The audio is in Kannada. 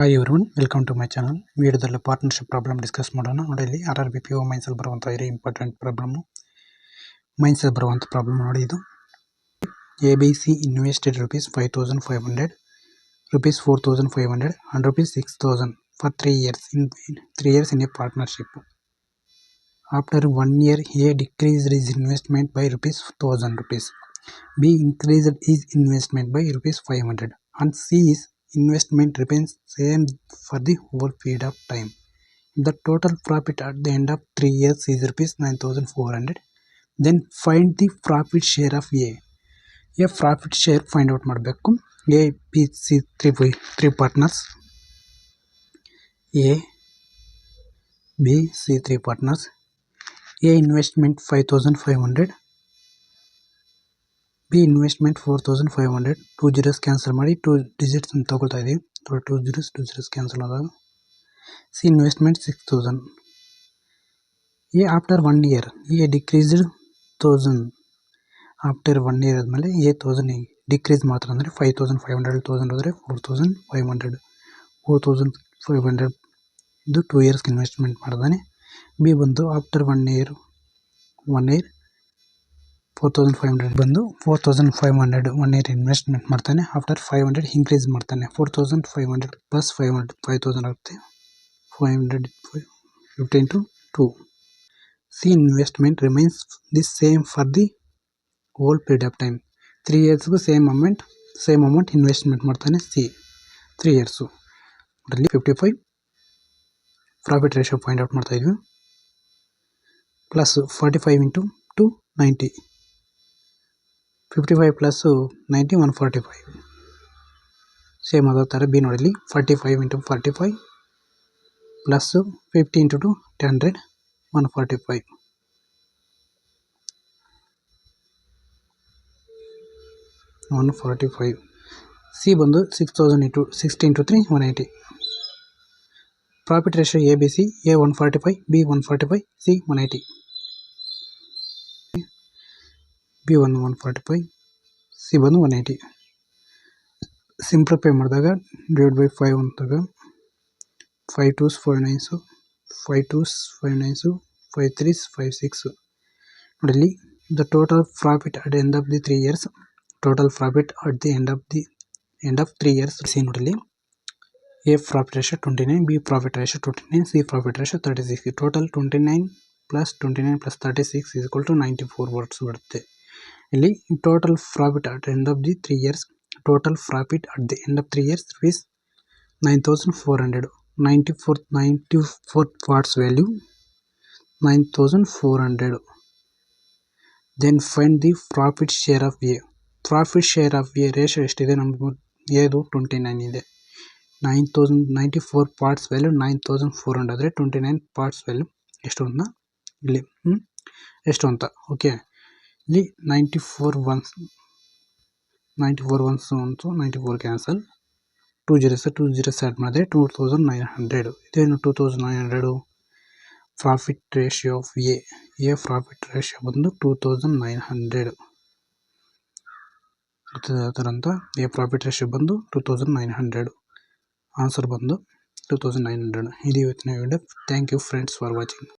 Hi everyone, welcome to my channel. ವಿಡಿಯೋದಲ್ಲಿ ಪಾರ್ಟ್ನರ್ಶಿಪ್ ಪ್ರಾಬ್ಲಮ್ ಡಿಸ್ಕಸ್ ಮಾಡೋಣ. ನೋಡಿ, ಇಲ್ಲಿ RRBPO ಮೈನ್ಸಲ್ಲಿ ಬರುವಂಥ ವೆರಿ ಇಂಪಾರ್ಟೆಂಟ್ ಪ್ರಾಬ್ಲಮ್ಮು. ಮೈನ್ಸಲ್ಲಿ ಬರುವಂಥ ಪ್ರಾಬ್ಲಮ್ ನೋಡಿ, ಇದು ABC invested ₹5,500, ₹4,500 and ₹6,000 for 3 years in a partnership. After 1 year, A decreased his investment by ₹1,000. B increased his investment by ₹500 and C's investment remains same for the whole period of time. The total profit at the end of 3 years is ₹9,400. Then find the profit share of A. A profit share find out ಮಾಡಬೇಕು. A, B, C three partners. A, B, C three partners. A investment 5,500. B investment 4,500. 2 zeros cancel ಮಾಡಿ 2 ಡಿಜಿಟ್ಸ್ ತಗೊಳ್ತಾ ಇದೀವಿ. 2 zeros ಕ್ಯಾನ್ಸಲ್ ಆದಾಗ C investment 6,000. A after 1 year A decreased 1,000. After 1 year ಆದಮೇಲೆ A 1,000 ಡಿಕ್ರೀಸ್ ಮಾಡ್ತಾರೆ ಅಂದರೆ 5,500 1,000 ಹೋದರೆ 4,500. 4,500 ಇದು 2 years ಇನ್ವೆಸ್ಟ್ಮೆಂಟ್ ಮಾಡಿದಾನೆ. B ಬಂದು ಆಫ್ಟರ್ 1 year 4,500 ಬಂದು 4,500 1 year ಇನ್ವೆಸ್ಟ್ಮೆಂಟ್ ಮಾಡ್ತಾನೆ. ಆಫ್ಟರ್ 500 ಇನ್ಕ್ರೀಸ್ ಮಾಡ್ತಾನೆ. 4,500 ಪ್ಲಸ್ 500 5,000 ಆಗುತ್ತೆ. 500 50 into 2. C investment remains the same for the whole period of time. 3 yearsಗೂ ಸೇಮ್ ಅಮೌಂಟ್ ಇನ್ವೆಸ್ಟ್ಮೆಂಟ್ ಮಾಡ್ತಾನೆ. C 3 years ಅದರಲ್ಲಿ 55 ಪ್ರಾಫಿಟ್ ರೇಷಿಯೋ ಫೈಂಡ್ ಔಟ್ ಮಾಡ್ತಾ ಇದ್ವಿ. Plus 45 into 2 90. 55 ಪ್ಲಸ್ 90 145. ಸೇಮ್ ಅದೇ ಥರ ಬಿ ನೋಡಿಲಿ 45 into 45 ಪ್ಲಸ್ 50 into 2 100 145. 145. C ಬಂದು 6,000 into 60 into 3 180. Profit ratio ABC A 145 B 145 C 180. B 145 C ಬಂದು 180. ಸಿಂಪ್ಲಿಫೈ ಮಾಡಿದಾಗ divide by 5 ಅಂತಾಗ 5 2s 5 9s 5 2s 5 9s 5 3s 5 6. ನೋಡಿಲ್ಲಿ the total profit at end of the 3 years. Total profit at the end of 3 years. C ನೋಡಿಲ್ಲಿ A profit ratio 29, B profit ratio 29, C profit ratio 36. Total 29 plus 36 is equal to 94 words ಬರುತ್ತೆ. ಇಲ್ಲಿ total profit at end of the 3 years. Total profit at the end of 3 years is 9,400. 94 parts value 9,400. Then find the profit share of A. Profit share of A ratio ಎಷ್ಟಿದೆ? ನಮ್ಗೆ ಏದು 29 ಇದೆ. 94 ಪಾರ್ಟ್ಸ್ ವ್ಯಾಲ್ಯೂ 9,400 ಆದರೆ 29 ಪಾರ್ಟ್ಸ್ ವ್ಯಾಲ್ಯೂ ಎಷ್ಟು ಅಂತ ಇಲ್ಲಿ ಎಷ್ಟು ಅಂತ. ಓಕೆ, ಇಲ್ಲಿ 94 ಒನ್ಸ್ ಅಂತು 94 ಕ್ಯಾನ್ಸಲ್. 2 zeros ಆ್ಯಡ್ ಮಾಡಿದ್ರೆ 2,900. ಇದೇನು 2,900 profit ratio of A profit ratio ಬಂದು 2,900 ಅಂತ. ಎ ಪ್ರಾಫಿಟ್ ರೇಷಿಯೋ ಬಂದು 2,900. ಆನ್ಸರ್ ಬಂದು 2,900. ಇದು ಇವತ್ತಿನ ವಿಡಿಯೋ. Thank you friends for watching.